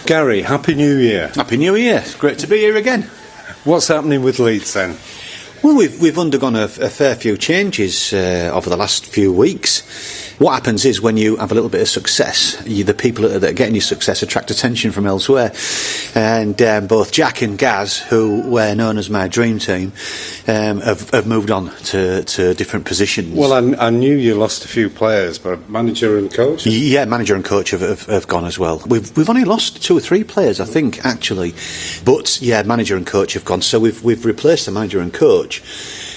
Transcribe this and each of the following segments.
Gary, Happy New Year. Happy New Year. It's great to be here again. What's happening with Leeds then? Well, we've undergone a fair few changes over the last few weeks. What happens is when you have a little bit of success, the people that are getting you success attract attention from elsewhere. And both Jack and Gaz, who were known as my dream team, have moved on to different positions. Well, I knew you lost a few players, but manager and coach? Yeah, manager and coach have gone as well. We've only lost 2 or 3 players, I think, actually. But, yeah, manager and coach have gone. So we've replaced the manager and coach.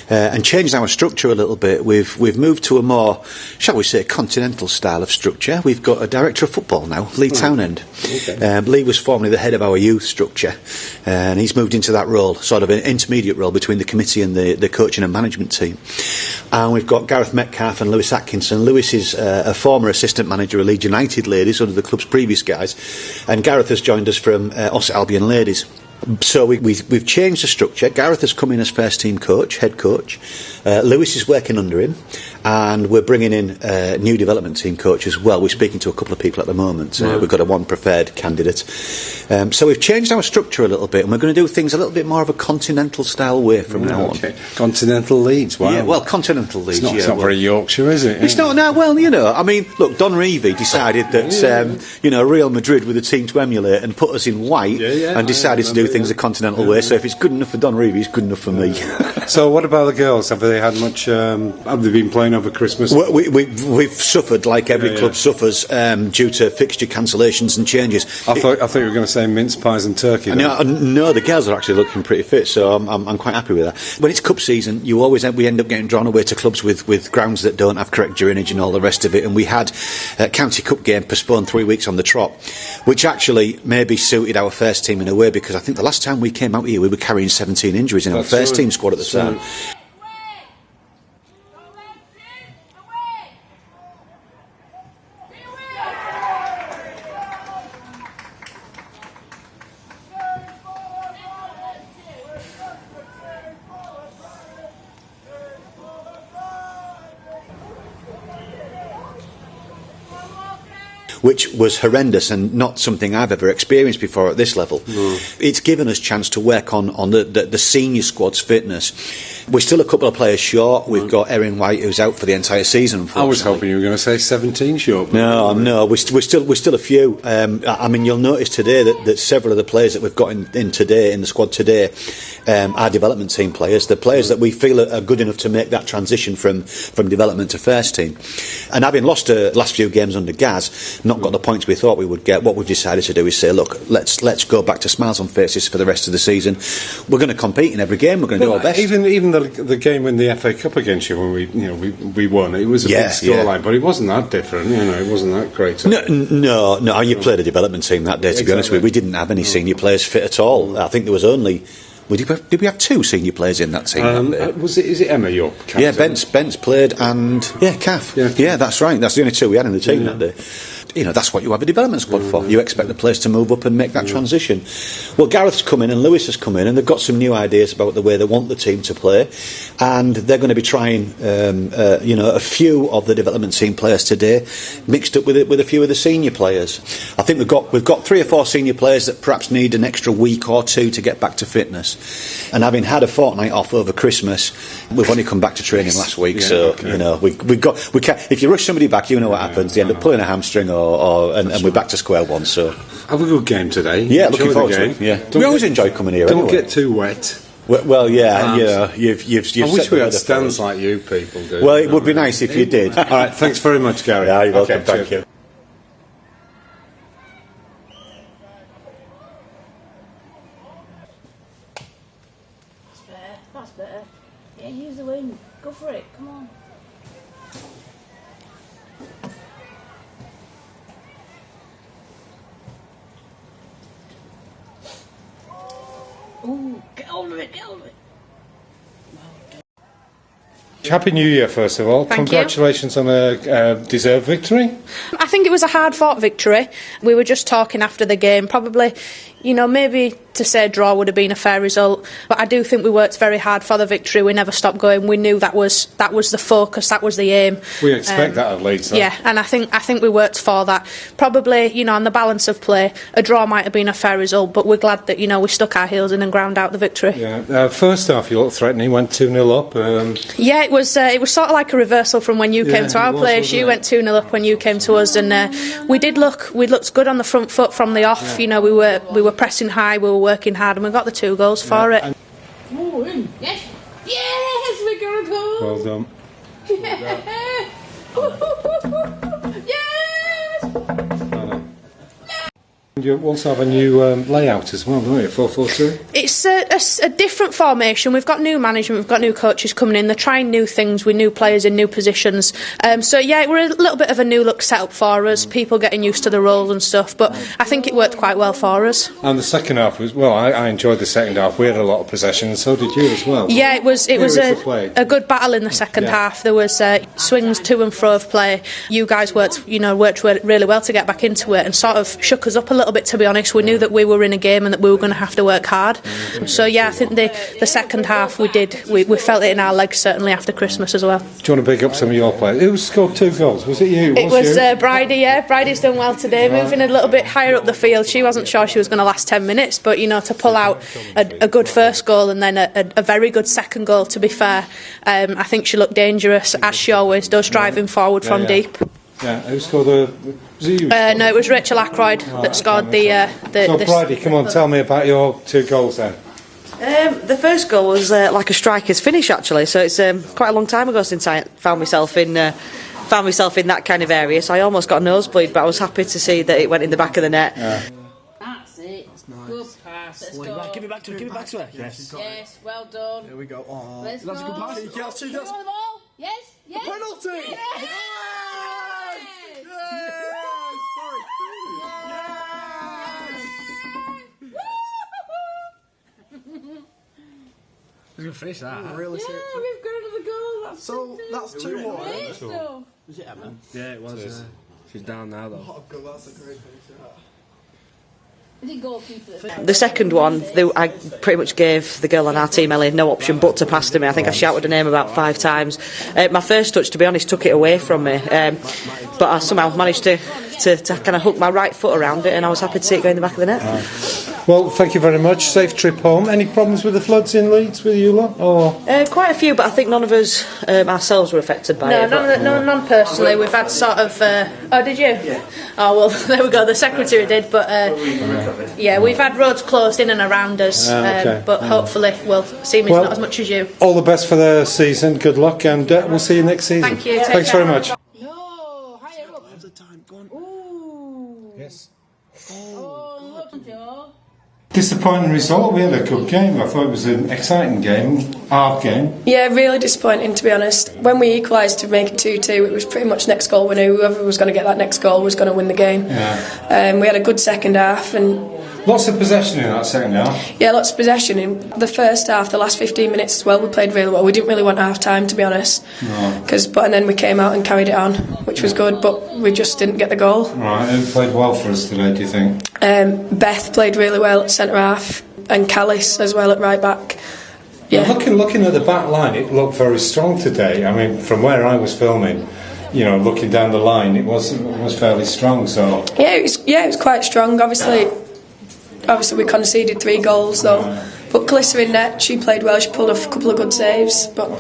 And changed our structure a little bit. We've moved to a more, shall we say, continental style of structure. We've got a director of football now, Lee Townend. Okay. Lee was formerly the head of our youth structure, and he's moved into that role, sort of an intermediate role between the committee and the coaching and management team. And we've got Gareth Metcalfe and Lewis Atkinson. Lewis is a former assistant manager of Leeds United Ladies, one of the club's previous guys, and Gareth has joined us from Ossett Albion Ladies. So we've changed the structure. Gareth has come in as first team coach, head coach. Lewis is working under him, and we're bringing in a new development team coach as well. We're speaking to a couple of people at the moment. We've got one preferred candidate. So we've changed our structure a little bit, and we're going to do things a little bit more of a continental style way from now on. Continental Leeds, wow. Yeah, well, continental Leeds. It's not very Yorkshire, is it? It's not now. Well, I mean, look, Don Revie decided that Real Madrid were the team to emulate and put us in white, and decided to do things a continental way. So if it's good enough for Don Revie, it's good enough for me. So what about the girls? Have they had much? Have they been playing over Christmas? We've suffered like every club suffers due to fixture cancellations and changes. I thought you were going to say mince pies and turkey. No, the girls are actually looking pretty fit, so I'm quite happy with that. When it's cup season, we end up getting drawn away to clubs with grounds that don't have correct drainage and all the rest of it. And we had a county cup game postponed 3 weeks on the trot, which actually maybe suited our first team in a way, because I think the last time we came out here we were carrying 17 injuries in our first team squad at the time. Which was horrendous and not something I've ever experienced before at this level. It's given us chance to work on the senior squad's fitness. We're still a couple of players short. We've got Erin White, who's out for the entire season. I was hoping you were going to say 17 short. No, we're still a few. I mean, you'll notice today that several of the players that we've got in the squad today are development team players. The players that we feel are good enough to make that transition from development to first team. And having lost the last few games under Gaz, not got the points we thought we would get, what we've decided to do is say, look, let's go back to smiles on faces for the rest of the season. We're going to compete in every game. We're going to do our best. Even the game in the FA Cup against you when we won, it was a big scoreline, but it wasn't that different. It wasn't that great. No. You played a development team that day. To be honest with you, we didn't have any senior players fit at all. I think there was only. Did we have 2 senior players in that team? Is it Emma your captain? Yeah, Bence played, and Kath. Yeah, that's right. That's the only 2 we had in the team that day. That's what you have a development squad for. You expect the players to move up and make that transition. Well, Gareth's come in and Lewis has come in, and they've got some new ideas about the way they want the team to play, and they're going to be trying a few of the development team players today mixed up with a few of the senior players. I think we've got 3 or 4 senior players that perhaps need an extra week or 2 to get back to fitness, and having had a fortnight off over Christmas, we've only come back to training last week. We can't, if you rush somebody back, what happens. They end up pulling a hamstring and we're back to square one. So have a good game today. Yeah, looking forward to it. Yeah, we always enjoy coming here. Don't get too wet. Well, you've I wish we had stands like you people do. Well, it would be nice if you did. All right, thanks very much, Gary. Yeah, you're welcome. Thank you. That's better. Yeah, use the wind. Go for it. Come on. Ooh, get hold of it. Happy New Year, first of all. Congratulations on a deserved victory. I think it was a hard-fought victory. We were just talking after the game, probably, maybe to say draw would have been a fair result, but I do think we worked very hard for the victory. We never stopped going. We knew that was the focus, that was the aim. We expect that at Leeds, though. Yeah, and I think we worked for that. Probably, you know, on the balance of play, a draw might have been a fair result, but we're glad that, you know, we stuck our heels in and ground out the victory. Yeah. First half, you looked threatening. Went 2-0 up. Yeah, it was sort of like a reversal from when you came to our place. You went 2-0 up when you came to us, and we looked good on the front foot from the off. You know, we were pressing high, we were working hard, and we got the 2 goals for it. Yes! Yes! We got a goal! Well done. Yes! You also have a new layout as well, don't you? 4-4-2. It's a different formation. We've got new management, we've got new coaches coming in. They're trying new things with new players in new positions. So yeah, we're a little bit of a new look setup for us. People getting used to the roles and stuff. But I think it worked quite well for us. And the second half was I enjoyed the second half. We had a lot of possession, and so did you as well. Yeah, it was a good battle in the second half. There was swings to and fro of play. You guys worked really well to get back into it, and sort of shook us up a little bit, to be honest. We knew that we were in a game and that we were going to have to work hard. So yeah, I think the second half we felt it in our legs, certainly after Christmas as well. Do you want to pick up some of your players? Who scored 2 goals? Was it you? It was Bridie, yeah. Bridie's done well today, moving a little bit higher up the field. She wasn't sure she was going to last 10 minutes, but you know, to pull out a good first goal and then a very good second goal, to be fair, I think she looked dangerous, as she always does, driving forward from deep. Yeah, who scored was it you? No, it was Rachel Ackroyd that scored So Bridie, come on, tell me about your 2 goals then. The first goal was like a striker's finish, actually. So it's quite a long time ago since I found myself in that kind of area. So I almost got a nosebleed, but I was happy to see that it went in the back of the net. That's it. Nice. Good pass. Let's go. Right, give it back to her. Yes. Yes. Well done. There we go. Oh, Let's that's go. a good pass. You want the ball? Yes. Yes. Penalty. Yes. He's going to finish that. Really we've got another goal. That's 2-1. Was it Emma? Yeah, it was. She's down now, though. Oh, God, that's a great finish. The second one, I pretty much gave the girl on our team, Ellie, no option but to pass to me. I think I shouted her name about 5 times. My first touch, to be honest, took it away from me, but I somehow managed to kind of hook my right foot around it, and I was happy to see it go in the back of the net. Well, thank you very much. Safe trip home. Any problems with the floods in Leeds with you lot? Or? Quite a few, but I think none of us ourselves were affected by it. None personally. We've had sort of... oh, did you? Yeah. Oh, well, there we go. The secretary did, but... yeah, we've had roads closed in and around us, but hopefully we'll see me not as much as you. All the best for the season. Good luck, and we'll see you next season. Thank you. Thanks very much. No, higher up. Have the time. Go on. Ooh. Yes. Oh, look, Joe. Disappointing result. We had a good game. I thought it was an exciting game, hard game. Yeah, really disappointing, to be honest. When we equalised to make it 2-2, it was pretty much next goal. We knew whoever was going to get that next goal was going to win the game. Yeah. We had a good second half and... Lots of possession in that second half. Yeah, lots of possession. In the first half, the last 15 minutes as well, we played really well. We didn't really want half time, to be honest. No. And then we came out and carried it on, which was good, but we just didn't get the goal. Right, who played well for us today, do you think? Beth played really well at centre half, and Callis as well at right back. Yeah. Looking at the back line, it looked very strong today. I mean, from where I was filming, you know, looking down the line, it was fairly strong. So yeah, it was quite strong. Obviously we conceded 3 goals though. But Calissa in net, she played well. She pulled off a couple of good saves. But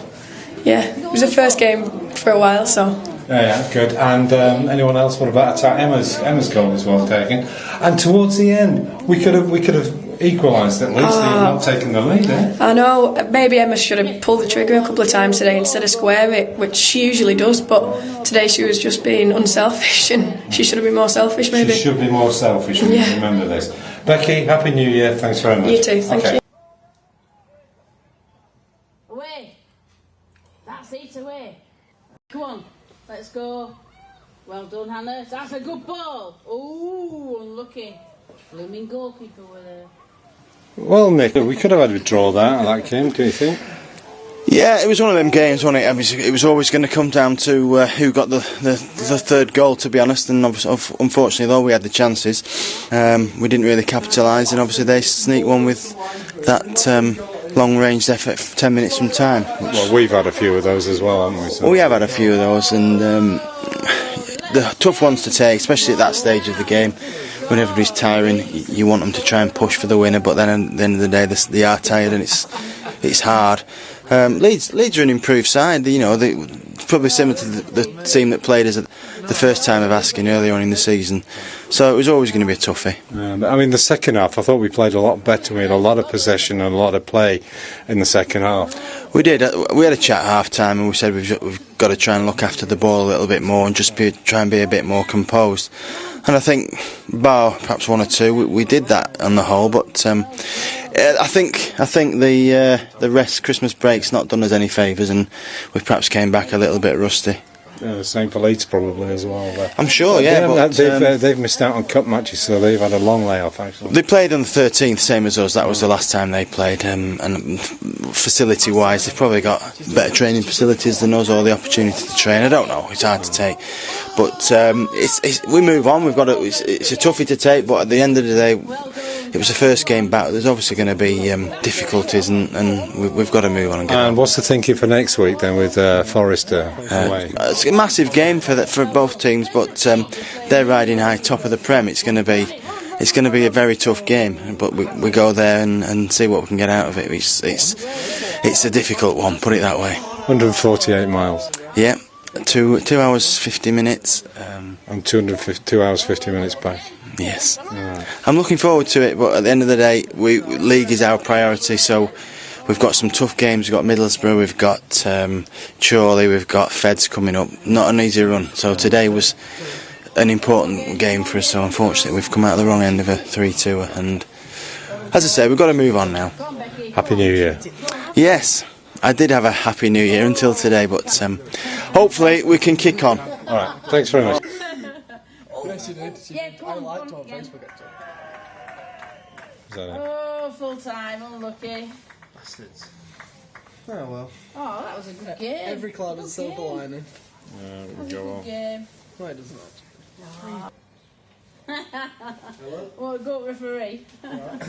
yeah, it was the first game for a while, so. Yeah, good. And anyone else? What about attack? Emma's goal was well taken. And towards the end, we could have equalised at least. Not taken the lead. I know. Maybe Emma should have pulled the trigger a couple of times today instead of square it, which she usually does. But today she was just being unselfish, and she should have been more selfish. Maybe she should be more selfish. We remember this. Becky, Happy New Year. Thanks very much. You too. Thank you. Away. That's it, away. Come on, let's go. Well done, Hannah. That's a good ball. Ooh, unlucky. Blooming goalkeeper with her. Well, Nick, we could have had a draw that game, do you think? Yeah, it was one of them games, wasn't it? It was always going to come down to who got the third goal, to be honest. And unfortunately, though, we had the chances. We didn't really capitalise, and obviously they sneaked one with that long-range effort 10 minutes from time. Well, we've had a few of those as well, haven't we? So. Well, we have had a few of those, and the tough ones to take, especially at that stage of the game. When everybody's tiring, you want them to try and push for the winner, but then at the end of the day, they are tired, and it's hard. Leeds are an improved side. You know, probably similar to the team that played us at the first time of asking earlier on in the season. So it was always going to be a toughie. I mean, the second half, I thought we played a lot better. We had a lot of possession and a lot of play in the second half. We did. We had a chat at half time, and we said we've got to try and look after the ball a little bit more and just try and be a bit more composed. And I think, bar perhaps one or two, we did that on the whole. But I think the rest Christmas break's not done us any favours, and we perhaps came back a little bit rusty. Same for Leeds probably as well. I'm sure, yeah. But they've missed out on cup matches, so they've had a long layoff actually. They played on the 13th, same as us. That was the last time they played. And facility-wise, they've probably got better training facilities than us, or the opportunity to train. I don't know. It's hard to take, but we move on. It's a toughie to take, but at the end of the day, it was the first game back. There's obviously going to be difficulties, and we've got to move on and get on. And what's the thinking for next week then with Forest away? It's a massive game for both teams, but they're riding high, top of the Prem. It's going to be a very tough game, but we go there and see what we can get out of it. It's a difficult one, put it that way. 148 miles. Yeah, 2 hours 50 minutes. And 2 hours 50 minutes back. Yes. I'm looking forward to it, but at the end of the day, league is our priority, so we've got some tough games. We've got Middlesbrough, we've got Chorley, we've got Feds coming up. Not an easy run, so today was an important game for us, so unfortunately we've come out of the wrong end of a 3-2, and as I say, we've got to move on now. Happy New Year. Yes, I did have a happy New Year until today, but hopefully we can kick on. Alright, thanks very much. I liked on Facebook actually. Oh, full time, unlucky. Bastards. Oh well. Oh, that was a good game. Every cloud has a silver lining. We'll go on. Game. No, it doesn't. Hello? What, go referee? Hang on.